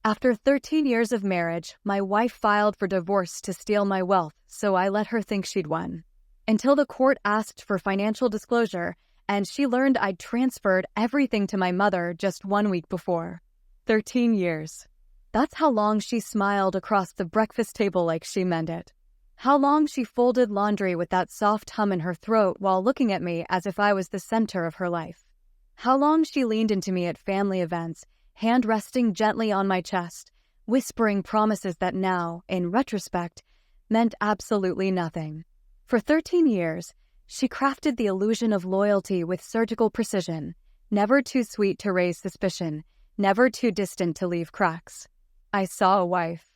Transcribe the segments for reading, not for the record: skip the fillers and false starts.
After 13 years of marriage, my wife filed for divorce to steal my wealth, so I let her think she'd won. Until the court asked for financial disclosure, and she learned I'd transferred everything to my mother just 1 week before. 13 years. That's how long she smiled across the breakfast table like she meant it. How long she folded laundry with that soft hum in her throat while looking at me as if I was the center of her life. How long she leaned into me at family events, hand resting gently on my chest, whispering promises that now, in retrospect, meant absolutely nothing. For 13 years, she crafted the illusion of loyalty with surgical precision, never too sweet to raise suspicion, never too distant to leave cracks. I saw a wife.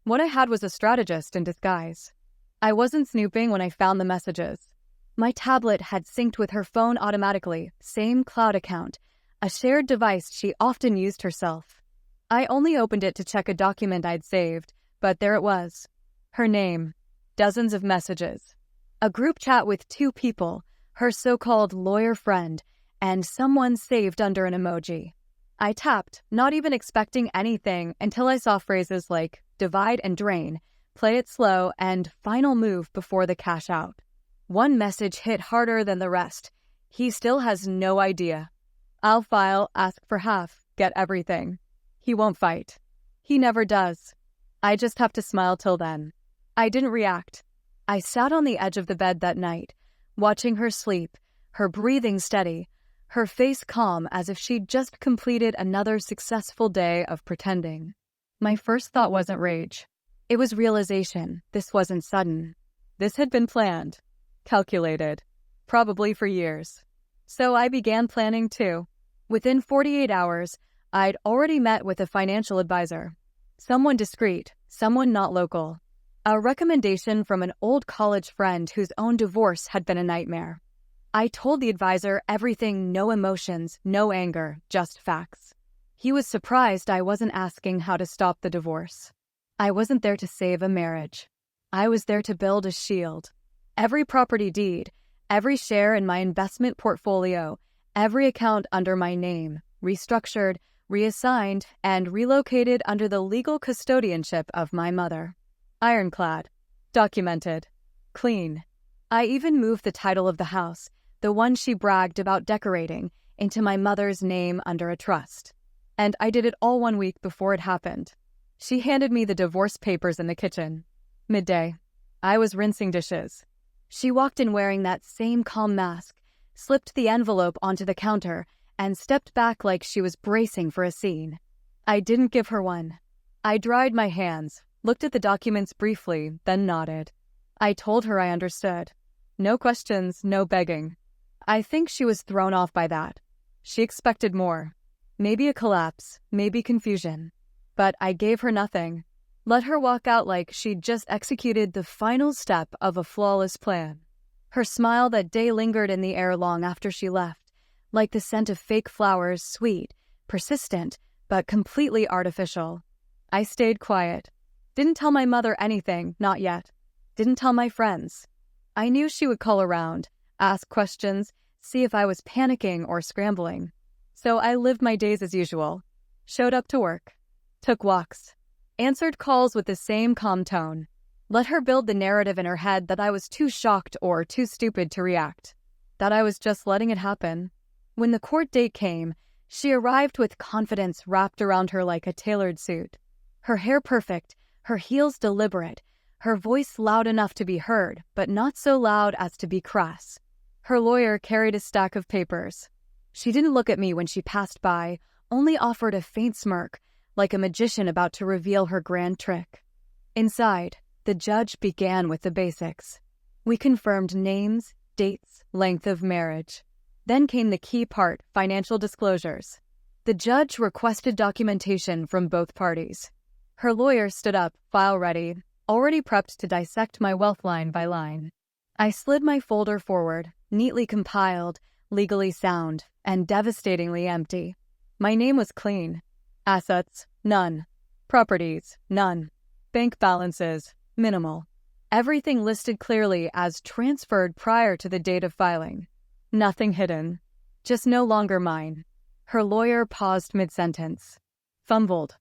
What I had was a strategist in disguise. I wasn't snooping when I found the messages. My tablet had synced with her phone automatically, same cloud account, a shared device she often used herself. I only opened it to check a document I'd saved, but there it was. Her name, dozens of messages, a group chat with 2 people, her so-called lawyer friend, and someone saved under an emoji. I tapped, not even expecting anything, until I saw phrases like divide and drain, play it slow, and final move before the cash out. One message hit harder than the rest. He still has no idea. I'll file, ask for half, get everything. He won't fight. He never does. I just have to smile till then. I didn't react. I sat on the edge of the bed that night, watching her sleep, her breathing steady, her face calm as if she'd just completed another successful day of pretending. My first thought wasn't rage. It was realization. This wasn't sudden. This had been planned, calculated, probably for years. So I began planning too. Within 48 hours, I'd already met with a financial advisor. Someone discreet, someone not local. A recommendation from an old college friend whose own divorce had been a nightmare. I told the advisor everything, no emotions, no anger, just facts. He was surprised I wasn't asking how to stop the divorce. I wasn't there to save a marriage. I was there to build a shield. Every property deed, every share in my investment portfolio, every account under my name, restructured, reassigned, and relocated under the legal custodianship of my mother. Ironclad. Documented. Clean. I even moved the title of the house, the one she bragged about decorating, into my mother's name under a trust. And I did it all 1 week before it happened. She handed me the divorce papers in the kitchen. Midday. I was rinsing dishes. She walked in wearing that same calm mask, slipped the envelope onto the counter, and stepped back like she was bracing for a scene. I didn't give her one. I dried my hands, looked at the documents briefly, then nodded. I told her I understood. No questions, no begging. I think she was thrown off by that. She expected more. Maybe a collapse, maybe confusion. But I gave her nothing. Let her walk out like she'd just executed the final step of a flawless plan. Her smile that day lingered in the air long after she left, like the scent of fake flowers, sweet, persistent, but completely artificial. I stayed quiet. Didn't tell my mother anything, not yet. Didn't tell my friends. I knew she would call around, ask questions, see if I was panicking or scrambling. So I lived my days as usual. Showed up to work. Took walks. Answered calls with the same calm tone. Let her build the narrative in her head that I was too shocked or too stupid to react. That I was just letting it happen. When the court date came, she arrived with confidence wrapped around her like a tailored suit. Her hair perfect, her heels deliberate, her voice loud enough to be heard, but not so loud as to be crass. Her lawyer carried a stack of papers. She didn't look at me when she passed by, only offered a faint smirk, like a magician about to reveal her grand trick. Inside, the judge began with the basics. We confirmed names, dates, length of marriage. Then came the key part, financial disclosures. The judge requested documentation from both parties. Her lawyer stood up, file ready, already prepped to dissect my wealth line by line. I slid my folder forward, neatly compiled, legally sound, and devastatingly empty. My name was clean. Assets, none. Properties, none. Bank balances, minimal. Everything listed clearly as transferred prior to the date of filing. Nothing hidden. Just no longer mine. Her lawyer paused mid-sentence. Fumbled.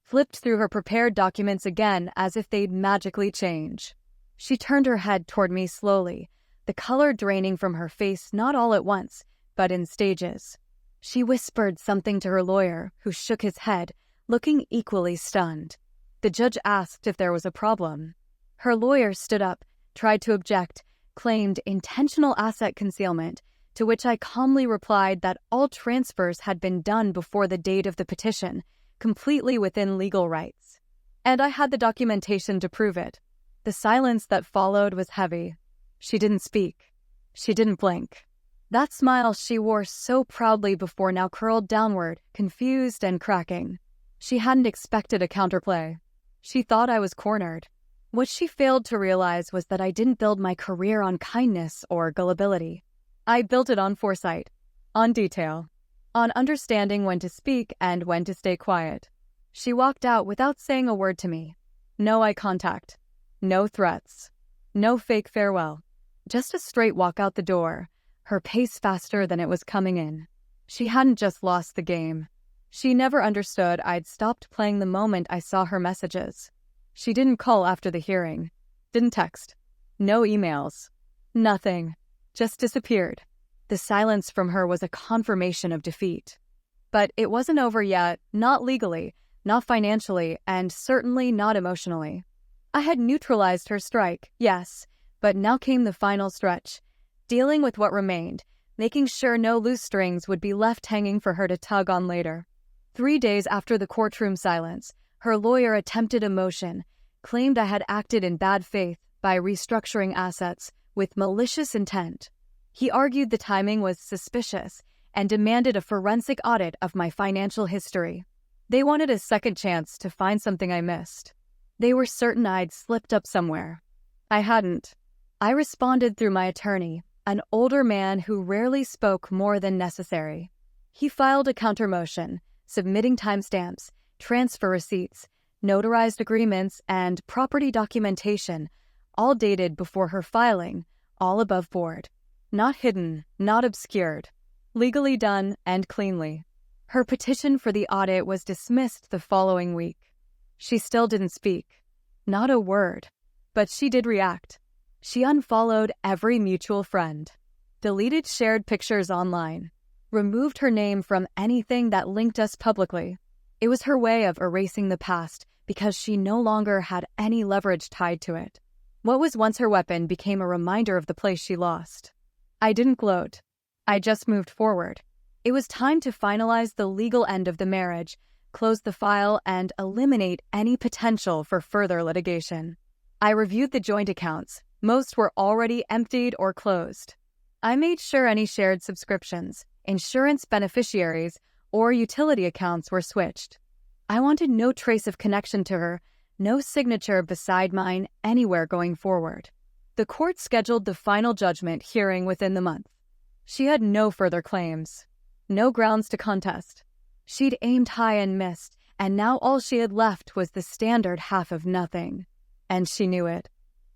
flipped through her prepared documents again as if they'd magically change. She turned her head toward me slowly, the color draining from her face not all at once, but in stages. She whispered something to her lawyer, who shook his head, looking equally stunned. The judge asked if there was a problem. Her lawyer stood up, tried to object, claimed intentional asset concealment, to which I calmly replied that all transfers had been done before the date of the petition, completely within legal rights. And I had the documentation to prove it. The silence that followed was heavy. She didn't speak. She didn't blink. That smile she wore so proudly before now curled downward, confused and cracking. She hadn't expected a counterplay. She thought I was cornered. What she failed to realize was that I didn't build my career on kindness or gullibility. I built it on foresight, on detail, on understanding when to speak and when to stay quiet. She walked out without saying a word to me. No eye contact. No threats. No fake farewell. Just a straight walk out the door, her pace faster than it was coming in. She hadn't just lost the game. She never understood I'd stopped playing the moment I saw her messages. She didn't call after the hearing. Didn't text. No emails. Nothing. Just disappeared. The silence from her was a confirmation of defeat. But it wasn't over yet, not legally, not financially, and certainly not emotionally. I had neutralized her strike, yes, but now came the final stretch, dealing with what remained, making sure no loose strings would be left hanging for her to tug on later. 3 days after the courtroom silence, her lawyer attempted a motion, claimed I had acted in bad faith by restructuring assets with malicious intent. He argued the timing was suspicious and demanded a forensic audit of my financial history. They wanted a second chance to find something I missed. They were certain I'd slipped up somewhere. I hadn't. I responded through my attorney, an older man who rarely spoke more than necessary. He filed a counter-motion, submitting timestamps, transfer receipts, notarized agreements, and property documentation, all dated before her filing, all above board. Not hidden, not obscured. Legally done and cleanly. Her petition for the audit was dismissed the following week. She still didn't speak. Not a word. But she did react. She unfollowed every mutual friend, deleted shared pictures online, removed her name from anything that linked us publicly. It was her way of erasing the past because she no longer had any leverage tied to it. What was once her weapon became a reminder of the place she lost. I didn't gloat. I just moved forward. It was time to finalize the legal end of the marriage, close the file, and eliminate any potential for further litigation. I reviewed the joint accounts. Most were already emptied or closed. I made sure any shared subscriptions, insurance beneficiaries, or utility accounts were switched. I wanted no trace of connection to her, no signature beside mine anywhere going forward. The court scheduled the final judgment hearing within the month. She had no further claims, no grounds to contest. She'd aimed high and missed, and now all she had left was the standard half of nothing. And she knew it.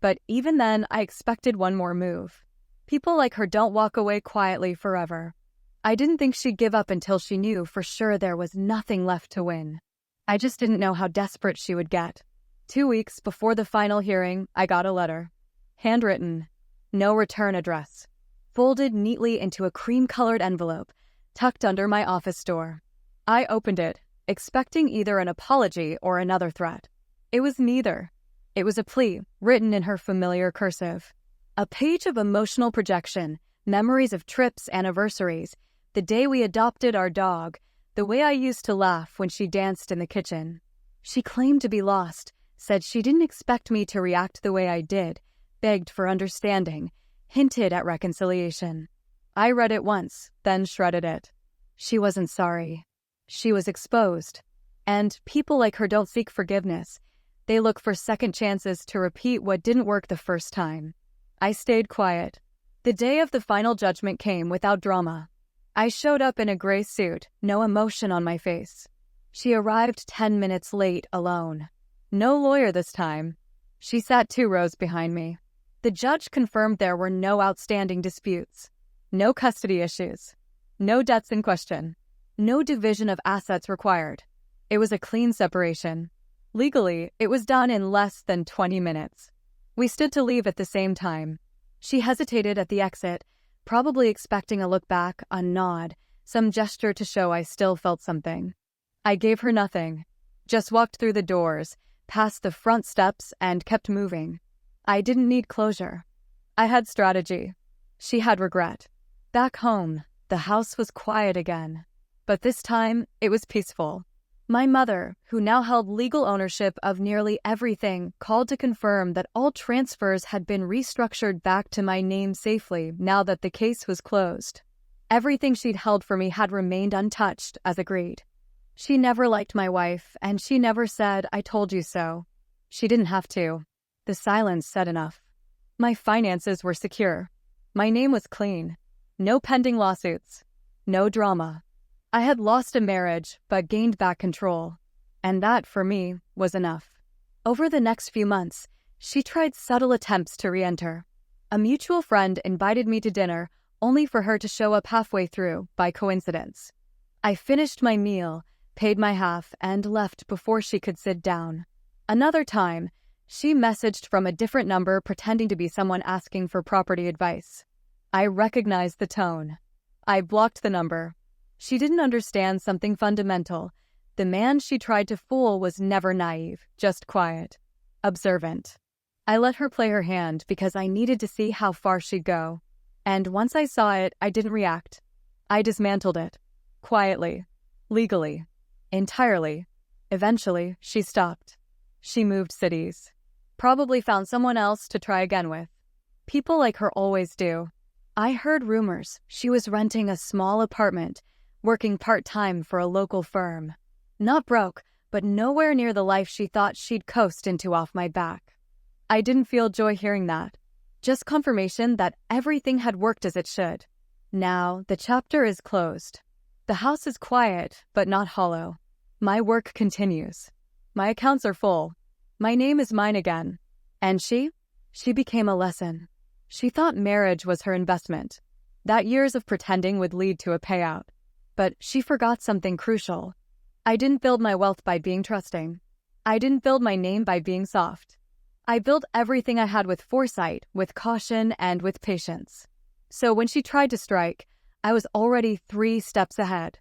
But even then, I expected one more move. People like her don't walk away quietly forever. I didn't think she'd give up until she knew for sure there was nothing left to win. I just didn't know how desperate she would get. 2 weeks before the final hearing, I got a letter. Handwritten. No return address. Folded neatly into a cream-colored envelope, tucked under my office door. I opened it, expecting either an apology or another threat. It was neither. It was a plea, written in her familiar cursive. A page of emotional projection, memories of trips, anniversaries, the day we adopted our dog, the way I used to laugh when she danced in the kitchen. She claimed to be lost, said she didn't expect me to react the way I did, begged for understanding, hinted at reconciliation. I read it once, then shredded it. She wasn't sorry. She was exposed. And people like her don't seek forgiveness. They look for second chances to repeat what didn't work the first time. I stayed quiet. The day of the final judgment came without drama. I showed up in a gray suit, no emotion on my face. She arrived 10 minutes late, alone. No lawyer this time. She sat 2 rows behind me. The judge confirmed there were no outstanding disputes, no custody issues, no debts in question, no division of assets required. It was a clean separation. Legally, it was done in less than 20 minutes. We stood to leave at the same time. She hesitated at the exit, probably expecting a look back, a nod, some gesture to show I still felt something. I gave her nothing, just walked through the doors, past the front steps, and kept moving. I didn't need closure. I had strategy. She had regret. Back home, the house was quiet again. But this time, it was peaceful. My mother, who now held legal ownership of nearly everything, called to confirm that all transfers had been restructured back to my name safely now that the case was closed. Everything she'd held for me had remained untouched, as agreed. She never liked my wife, and she never said, "I told you so." She didn't have to. The silence said enough. My finances were secure. My name was clean. No pending lawsuits. No drama. I had lost a marriage, but gained back control. And that, for me, was enough. Over the next few months, she tried subtle attempts to re-enter. A mutual friend invited me to dinner, only for her to show up halfway through, by coincidence. I finished my meal, paid my half, and left before she could sit down. Another time, she messaged from a different number pretending to be someone asking for property advice. I recognized the tone. I blocked the number. She didn't understand something fundamental. The man she tried to fool was never naive, just quiet, observant. I let her play her hand because I needed to see how far she'd go. And once I saw it, I didn't react. I dismantled it. Quietly. Legally. Entirely. Eventually, she stopped. She moved cities. Probably found someone else to try again with. People like her always do. I heard rumors she was renting a small apartment, working part-time for a local firm. Not broke, but nowhere near the life she thought she'd coast into off my back. I didn't feel joy hearing that. Just confirmation that everything had worked as it should. Now, the chapter is closed. The house is quiet, but not hollow. My work continues. My accounts are full. My name is mine again. And she became a lesson. She thought marriage was her investment, that years of pretending would lead to a payout. But she forgot something crucial. I didn't build my wealth by being trusting. I didn't build my name by being soft. I built everything I had with foresight, with caution, and with patience. So when she tried to strike, I was already 3 steps ahead.